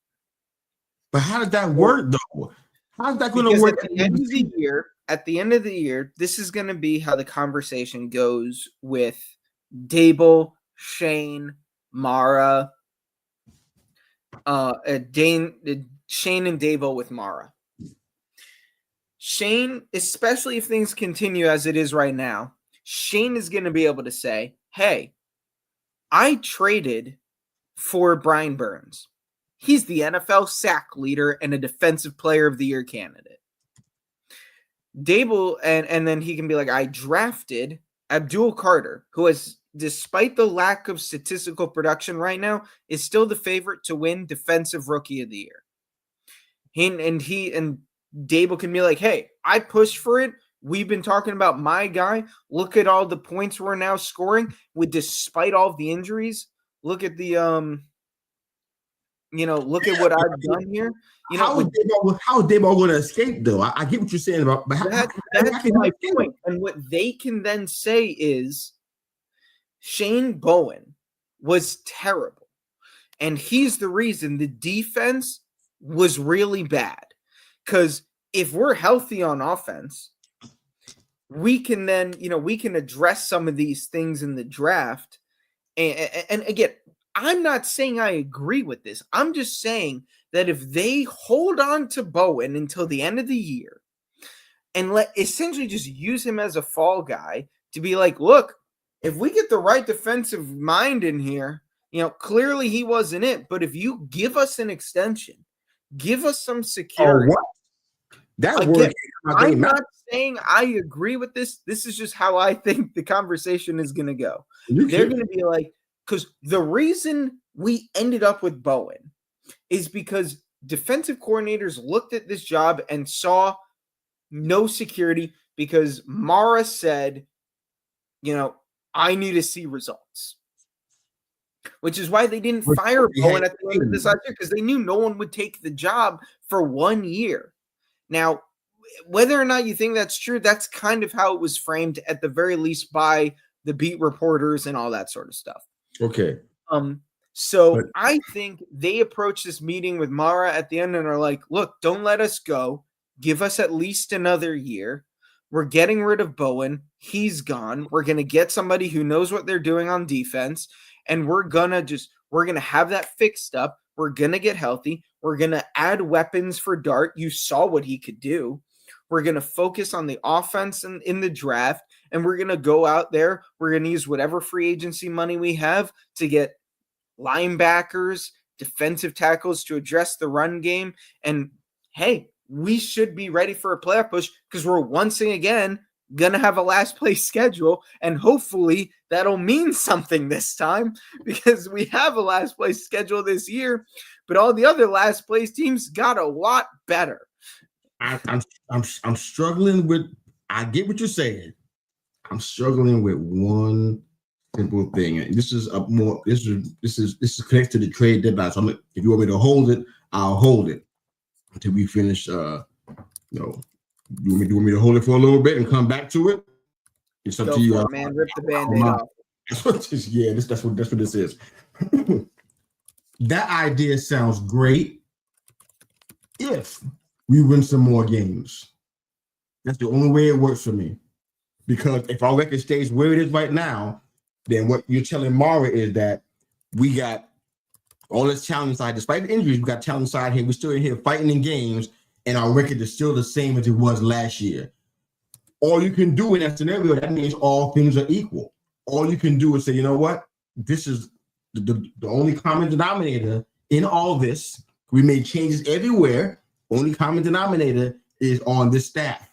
But how did that work, though? How's that going to work? At the end of the year, this is going to be how the conversation goes with Daboll, Shane, Mara, Shane and Daboll with Mara. Shane, especially if things continue as it is right now, Shane is going to be able to say, hey, I traded for Brian Burns. He's the NFL sack leader and a defensive player of the year candidate. Daboll, and then he can be like, I drafted Abdul Carter, who has, despite the lack of statistical production right now, is still the favorite to win Defensive Rookie of the Year. And Daboll can be like, hey, I pushed for it. We've been talking about my guy. Look at all the points we're now scoring despite all the injuries. Look at the look at what I've done here. How is Daboll going to escape, though? I get what you're saying about, but that's my point. And what they can then say is Shane Bowen was terrible, and he's the reason the defense was really bad. Because if we're healthy on offense, we can then, we can address some of these things in the draft. And again, I'm not saying I agree with this. I'm just saying that if they hold on to Bowen until the end of the year and essentially just use him as a fall guy to be like, look, if we get the right defensive mind in here, clearly he wasn't it. But if you give us an extension, give us some security. I'm not saying I agree with this. This is just how I think the conversation is going to go. They're going to be like, because the reason we ended up with Bowen is because defensive coordinators looked at this job and saw no security because Mara said, I need to see results. Which is why they didn't fire Bowen at the end of this last year, because they knew no one would take the job for 1 year. Now, whether or not you think that's true, that's kind of how it was framed, at the very least, by the beat reporters and all that sort of stuff. Okay. I think they approach this meeting with Mara at the end and are like, look, don't let us go. Give us at least another year. We're getting rid of Bowen. He's gone. We're going to get somebody who knows what they're doing on defense. And we're going to have that fixed up. We're going to get healthy. We're going to add weapons for Dart. You saw what he could do. We're going to focus on the offense in the draft. And we're going to go out there. We're going to use whatever free agency money we have to get linebackers, defensive tackles to address the run game. And hey, we should be ready for a playoff push because we're once again going to have a last place schedule. And hopefully that'll mean something this time because we have a last place schedule this year, but all the other last place teams got a lot better. I'm struggling with, I get what you're saying. I'm struggling with one simple thing. And this is connected to the trade deadline. So if you want me to hold it, I'll hold it until we finish. You want me to hold it for a little bit and come back to it? It's up to you, man. Rip the Band-Aid off. That's what this is. that idea sounds great if we win some more games. That's the only way it works for me. Because if our record stays where it is right now, then what you're telling Mara is that we got all this talent inside. Despite the injuries, we got talent inside here. We're still in here fighting in games, and our record is still the same as it was last year. All you can do in that scenario, that means all things are equal. All you can do is say, you know what? This is the only common denominator in all this. We made changes everywhere. Only common denominator is on this staff.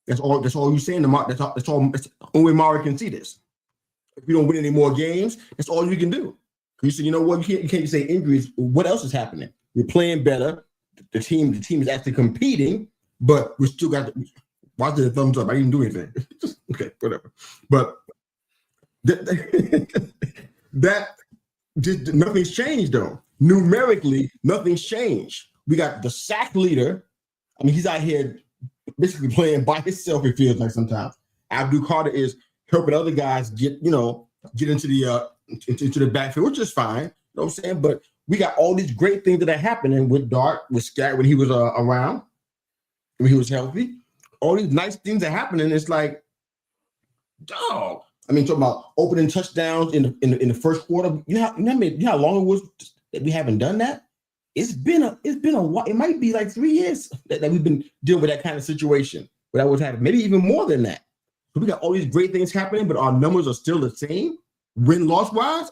That's all you're saying. That's all. That's the only way Mara can see this. If you don't win any more games, that's all you can do. You say, you know what? You can't say injuries. What else is happening? We're playing better. The team is actually competing, but we still got. Why did the thumbs up? I didn't do anything. Okay, whatever. But that just nothing's changed though. Numerically, nothing's changed. We got the sack leader. I mean, he's out here basically playing by himself. It feels like sometimes. Abdul Carter is helping other guys get into the backfield, which is fine. You know what I'm saying? But we got all these great things that are happening with Dart, with Scat when he was around, when he was healthy. All these nice things are happening. It's like, dog. I mean, talking about opening touchdowns in the first quarter. You know how long it was that we haven't done that? It's been a while. It might be like 3 years that we've been dealing with that kind of situation. But that was happening. Maybe even more than that. So we got all these great things happening, but our numbers are still the same. Win-loss wise,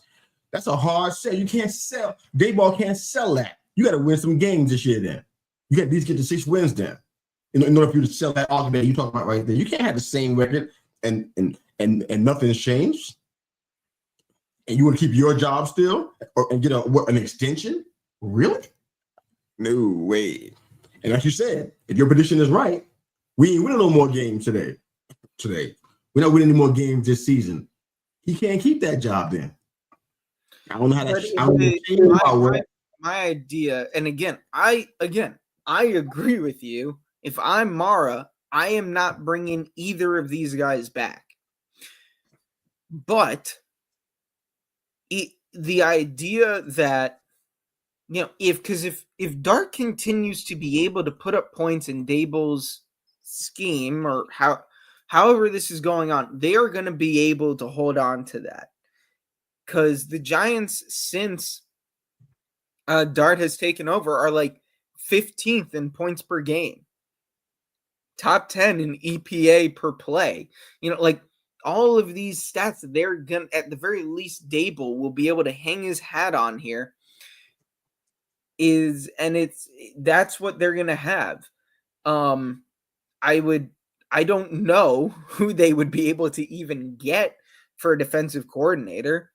that's a hard sell. You can't sell. Dayball can't sell that. You got to win some games this year. Then you got to at least get to 6 wins. Then in order for you to sell that argument you're talking about right there, you can't have the same record and nothing's changed. And you want to keep your job still and get an extension? Really? No way. And like you said, if your prediction is right, we ain't winning no more games today. We're not winning any more games this season. He can't keep that job then. I don't know how that. My idea, and again, I agree with you. If I'm Mara, I am not bringing either of these guys back. But the idea that, if Dart continues to be able to put up points in Daboll's scheme or however this is going on, they are going to be able to hold on to that. Because the Giants, since Dart has taken over, are like 15th in points per game, top 10 in EPA per play. All of these stats, they're going to, at the very least, Daboll will be able to hang his hat on here. That's what they're going to have. I don't know who they would be able to even get for a defensive coordinator,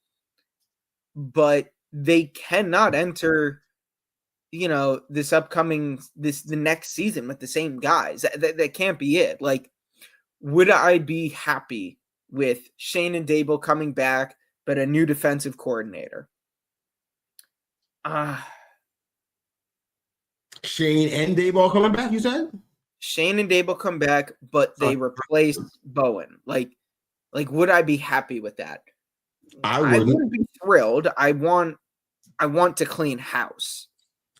but they cannot enter, the next season with the same guys. That can't be it. Like, would I be happy with Shane and Daboll coming back, but a new defensive coordinator? Shane and Daboll coming back, you said? Shane and Daboll come back, but they replaced Bowen. Like, would I be happy with that? I wouldn't be thrilled. I want to clean house.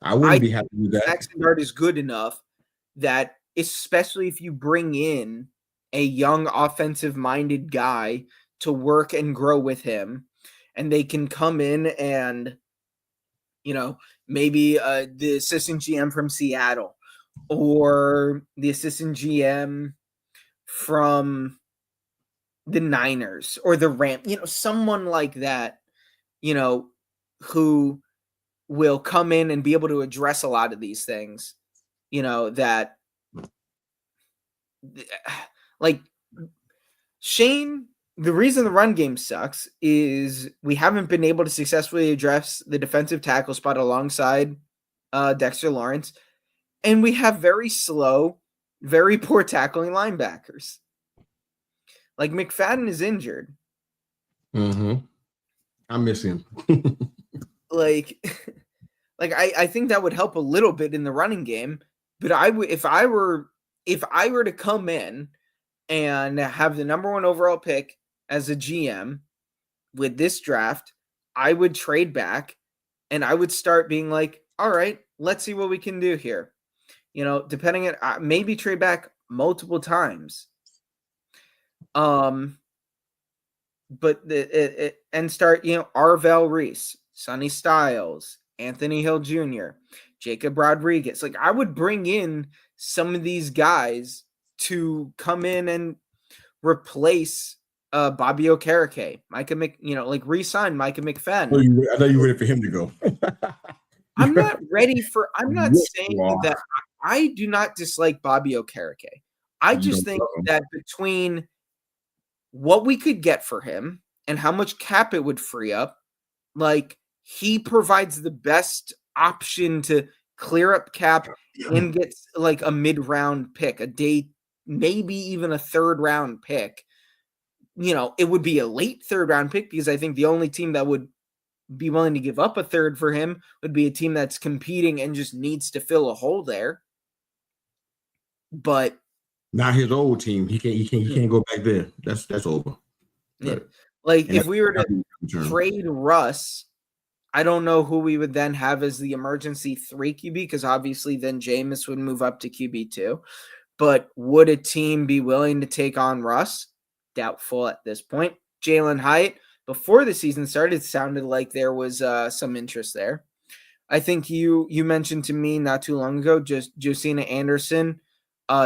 I wouldn't be happy with that. Jackson Dart is good enough that, especially if you bring in a young offensive-minded guy to work and grow with him, and they can come in and, maybe the assistant GM from Seattle or the assistant GM from the Niners or the Rams, someone like that, who will come in and be able to address a lot of these things, that like Shane, the reason the run game sucks is we haven't been able to successfully address the defensive tackle spot alongside Dexter Lawrence. And we have very slow, very poor tackling linebackers. Like, McFadden is injured. Mm-hmm. I miss him. I think that would help a little bit in the running game. But if I were to come in and have the number 1 overall pick as a GM with this draft, I would trade back and I would start being like, all right, let's see what we can do here. Depending on maybe trade back multiple times. But and start, Arvel Reese, Sonny Styles, Anthony Hill Jr., Jacob Rodriguez. Like, I would bring in some of these guys to come in and replace Bobby Okereke, re-sign Micah McFadden. I know you're ready for him to go. I'm not Yes, saying that I do not dislike Bobby Okereke. I just think that between what we could get for him and how much cap it would free up, like, he provides the best option to clear up cap and get like a mid-round pick, a day, maybe even a third-round pick. It would be a late third-round pick because I think the only team that would be willing to give up a third for him would be a team that's competing and just needs to fill a hole there. But not his old team. He can't go back there. That's over. Yeah. Like, if we were to trade Russ, I don't know who we would then have as the emergency 3 QB, because obviously then Jameis would move up to QB2. But would a team be willing to take on Russ? Doubtful at this point. Jalen Hyatt, before the season started, sounded like there was some interest there. I think you mentioned to me not too long ago, just Josina Anderson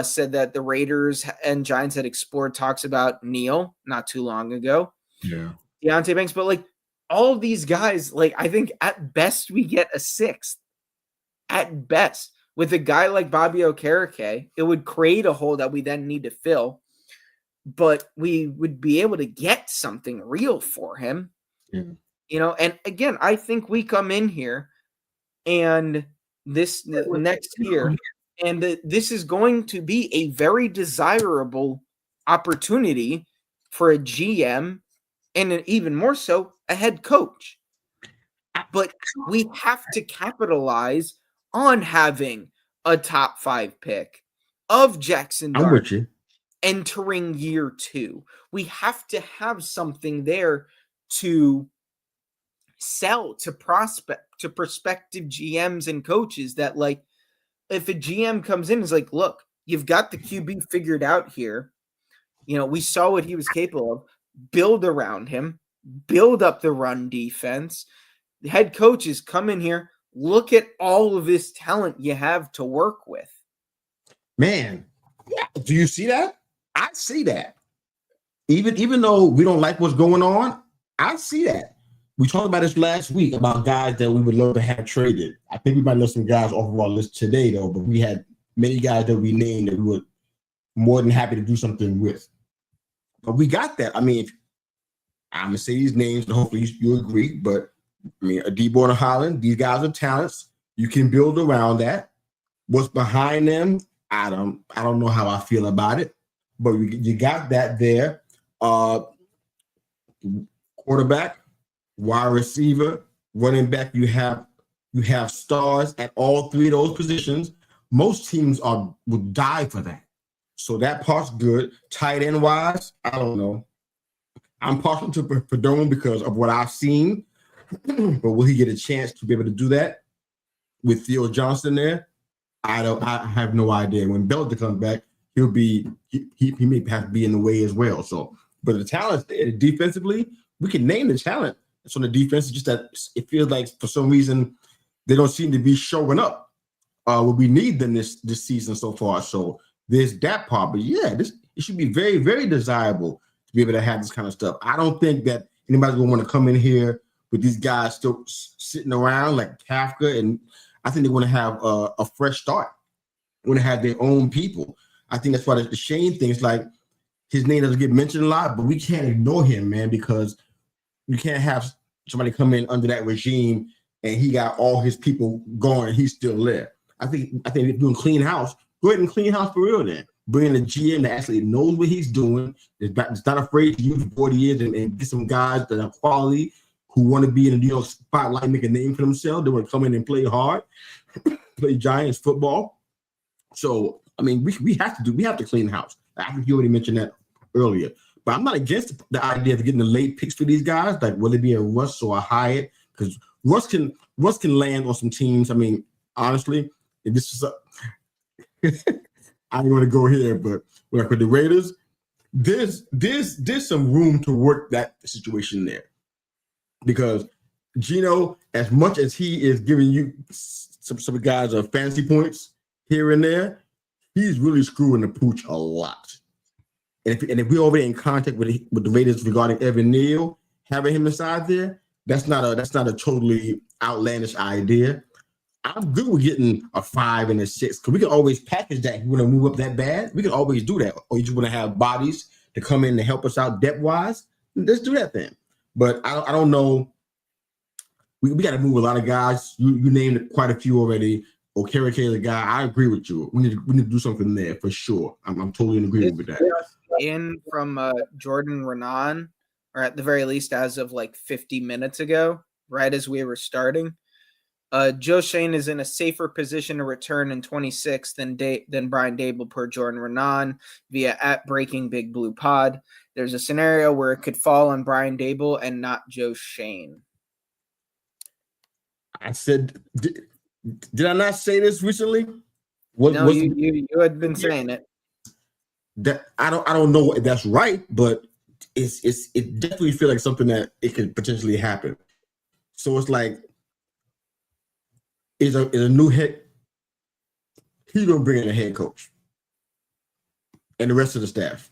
said that the Raiders and Giants had explored talks about Neal not too long ago. Yeah. Deontay Banks, but like all of these guys, like, I think at best we get a 6th. At best. With a guy like Bobby Okereke, it would create a hole that we then need to fill. But we would be able to get something real for him. Yeah. And again, I think we come in here and this next year, and this is going to be a very desirable opportunity for a GM and even more so a head coach. But we have to capitalize on having a top 5 pick of Jackson Dart. I'm with you. Entering year 2. We have to have something there to sell to prospective GMs and coaches that, like, if a GM comes in and is like, look, you've got the QB figured out here. We saw what he was capable of. Build around him. Build up the run defense. The head coaches come in here. Look at all of this talent you have to work with. Man, yeah. Do you see that? I see that. Even though we don't like what's going on, I see that. We talked about this last week about guys that we would love to have traded. I think we might list some guys off of our list today, though, but we had many guys that we named that we were more than happy to do something with. But we got that. I mean, I'm going to say these names, and hopefully you agree, but I mean, Adebo and Holland, these guys are talents. You can build around that. What's behind them, I don't know how I feel about it, but you got that there. Quarterback, wide receiver, running back, you have stars at all 3 of those positions. Most teams would die for that. So that part's good. Tight end wise, I don't know. I'm partial to Perdomo because of what I've seen, but will he get a chance to be able to do that with Theo Johnson there? I have no idea. When Belter comes back, he may have to be in the way as well. So, but the talent defensively, we can name the talent. So the defense is just that it feels like for some reason they don't seem to be showing up what we need them this season so far. So there's that part. But yeah, it should be very, very desirable to be able to have this kind of stuff. I don't think that anybody's gonna want to come in here with these guys still sitting around like Kafka, and I think they want to have a fresh start. They want to have their own people. I think that's why the Shane thing is like his name doesn't get mentioned a lot, but we can't ignore him, man, because you can't have somebody come in under that regime and he got all his people going and he's still there. I think they're doing clean house. Go ahead and clean house for real then. Bring in a GM that actually knows what he's doing, is not afraid to use 40 years and get some guys that are quality who want to be in the New York spotlight, make a name for themselves. They want to come in and play hard, play Giants football. So, I mean, we have to clean house. I think you already mentioned that earlier. But I'm not against the idea of getting the late picks for these guys, like whether it be a Russ or a Hyatt, because Russ can land on some teams. I mean, honestly, if this is I don't want to go here, but like with the Raiders, there's some room to work that situation there because Gino, as much as he is giving you some guys fantasy points here and there, he's really screwing the pooch a lot. And if we're already in contact with the Raiders regarding Evan Neal, having him inside there, that's not a totally outlandish idea. I'm good with getting a 5 and a 6 because we can always package that. If you want to move up that bad, we can always do that. Or you just want to have bodies to come in and help us out depth wise. Let's do that then. But I don't know. We got to move a lot of guys. You named quite a few already. Okereke is a guy. I agree with you. We need to do something there for sure. I'm totally in agreement with that. In from Jordan Renan, or at the very least as of like 50 minutes ago, right as we were starting. Joe Shane is in a safer position to return in 26 than Brian Dable per Jordan Renan via @BreakingBigBluePod. There's a scenario where it could fall on Brian Dable and not Joe Shane. I said, did I not say this recently? No, you had been saying it. That I don't know if that's right, but it definitely feels like something that it could potentially happen. So it's like, is a new head. He's gonna bring in a head coach and the rest of the staff.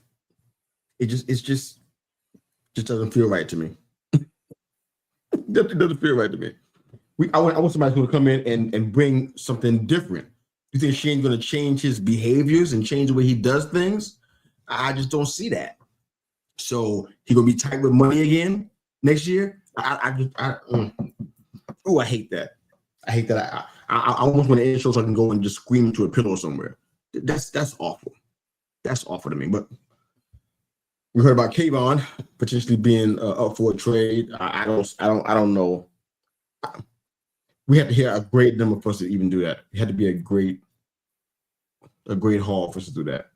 It just doesn't feel right to me. It doesn't feel right to me. I want somebody who will come in and bring something different. You think Shane's going to change his behaviors and change the way he does things? I just don't see that. So he's going to be tight with money again next year? I hate that. I hate that. I almost want to end the show so I can go and just scream into a pillow somewhere. That's awful. That's awful to me. But we heard about Kayvon potentially being up for a trade. I don't know. We have to hear a great number for us to even do that. It had to be a great haul for us to do that.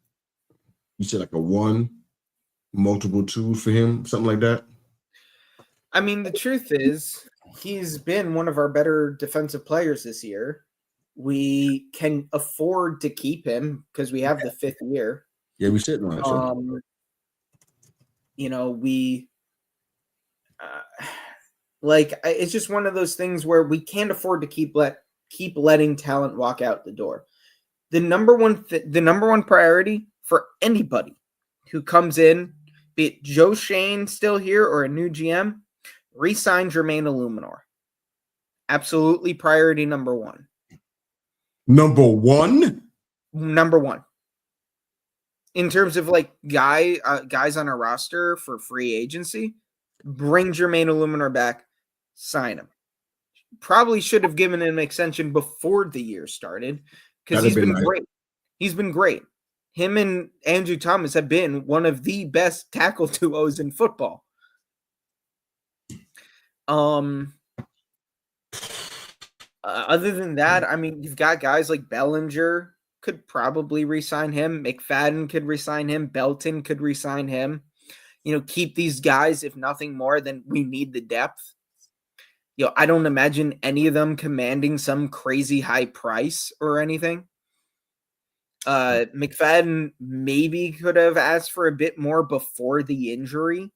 You said like a 1, multiple 2s for him, something like that. I mean, the truth is, he's been one of our better defensive players this year. We can afford to keep him because we have the 5th year. Yeah, we sitting on it. It's just one of those things where we can't afford to keep letting talent walk out the door. The number one priority for anybody who comes in, be it Joe Shane still here or a new GM, re-sign Jermaine Illuminor. Absolutely priority number 1. Number 1? Number 1. In terms of like guys on our roster for free agency, bring Jermaine Illuminor back, sign him. Probably should have given him an extension before the year started because he's been great. He's been great. Him and Andrew Thomas have been one of the best tackle duos in football. Other than that, I mean, you've got guys like Bellinger could probably re-sign him. McFadden could re-sign him. Belton could re-sign him. Keep these guys, if nothing more than we need the depth. I don't imagine any of them commanding some crazy high price or anything. McFadden maybe could have asked for a bit more before the injury,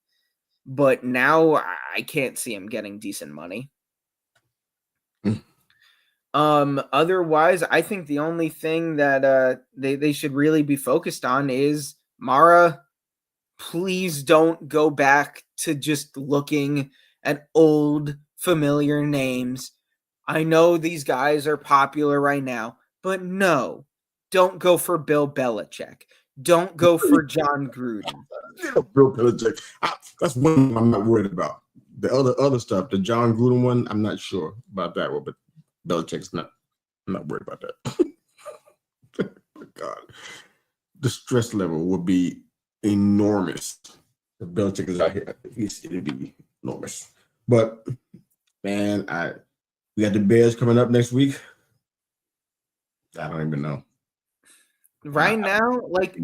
but now I can't see him getting decent money. Otherwise, I think the only thing that they should really be focused on is Mara. Please don't go back to just looking at old familiar names. I know these guys are popular right now, but no, don't go for Bill Belichick. Don't go for John Gruden. Bill Belichick. That's one I'm not worried about. The other stuff, the John Gruden one, I'm not sure about that one, but Belichick's not. I'm not worried about that. God, the stress level would be enormous. If Belichick is out here, it'd be enormous. But man, we got the Bears coming up next week. I don't even know. Right now, like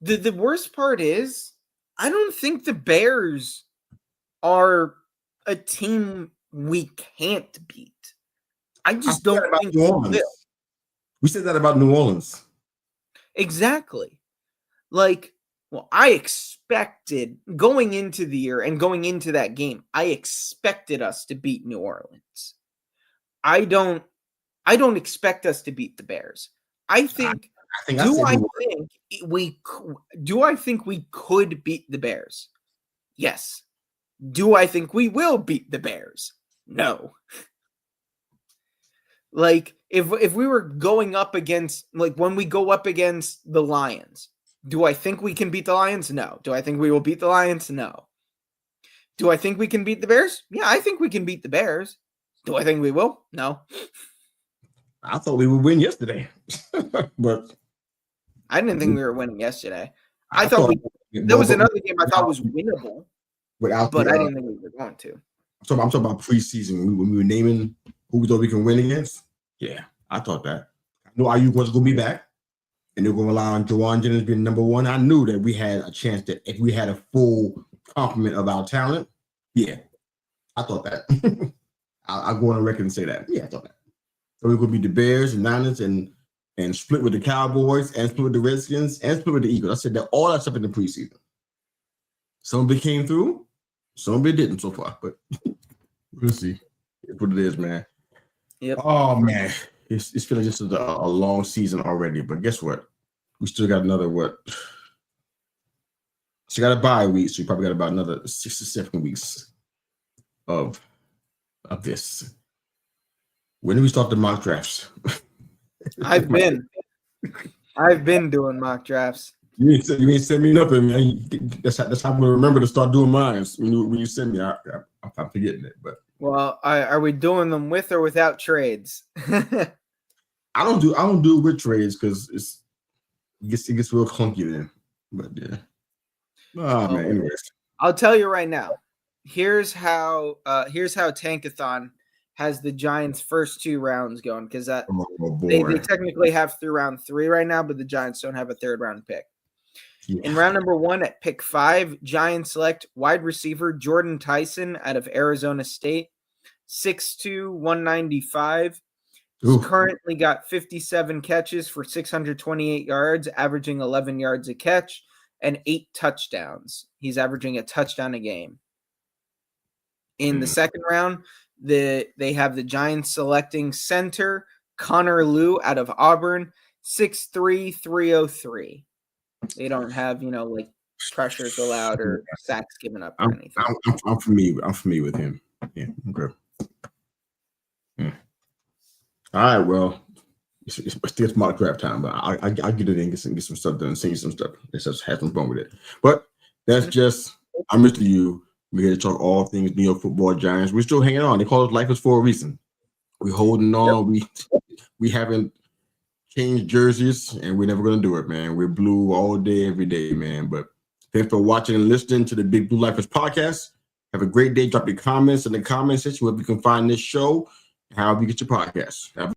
the worst part is, I don't think the Bears are a team we can't beat. I I just said that don't about think New we Orleans. will. We said that about New Orleans. Exactly. Like, well, I expected going into the year and going into that game, I expected us to beat New Orleans. I don't expect us to beat the Bears. I think I think I said do I think we could beat the Bears? Yes. Do I think we will beat the Bears? No. Like if we were going up against, like when we go up against the Lions, do I think we can beat the Lions? No. Do I think we will beat the Lions? No. Do I think we can beat the Bears? Yeah, I think we can beat the Bears. Do I think we will? No. I thought we would win yesterday, but I didn't think we were winning yesterday. I I thought there was but another game I thought was winnable, without but the, I didn't think we were going to. I'm talking about preseason when we were naming who we thought we can win against. Yeah, I thought that. I knew IU was going to be back, and they're going to rely on Jawan Jennings being number one. I knew that we had a chance that if we had a full complement of our talent, yeah, I thought that. I'll go on the record and say that. Yeah, I thought that. So we're going to be the Bears and Niners and split with the Cowboys and split with the Redskins and split with the Eagles. I said that all that stuff in the preseason. Some of it came through, some of it didn't so far, but we'll see. It's what it is, man. Yep. Oh man, it's feeling just a long season already. But guess what? We still got another what? So you got a bye week, so you probably got about another 6 to 7 weeks of this. When do we start the mock drafts? I've been doing mock drafts. You ain't send me nothing, man. That's how I'm gonna remember to start doing mine. When you send me, I'm forgetting it. But Well, are we doing them with or without trades? I don't do it with trades because it gets real clunky then. But yeah. Oh man. Anyways, I'll tell you right now. Here's how Tankathon has the Giants' first 2 rounds going, because they technically have through round 3 right now, but the Giants don't have a 3rd round pick. Yeah. In round number 1 at pick 5, Giants select wide receiver Jordan Tyson out of Arizona State, 6'2", 195. He's currently got 57 catches for 628 yards, averaging 11 yards a catch and 8 touchdowns. He's averaging a touchdown a game. In the 2nd round, they have the Giants selecting center Connor Liu out of Auburn, 6'3", 303. They don't have, like pressures allowed or sacks given up or anything. I'm familiar with him. Yeah, okay. Yeah. All right, well, it's mock draft time, but I'll get it in, get some stuff done, send you some stuff. Let's just have some fun with it. But that's just, I'm Mr. U. We're here to talk all things New York Football Giants. We're still hanging on. They call us Lifers for a reason. We're holding on. Yep. We haven't changed jerseys, and we're never going to do it, man. We're blue all day, every day, man. But thanks for watching and listening to the Big Blue Lifers podcast. Have a great day. Drop your comments in the comment section where you can find this show and however you get your podcasts.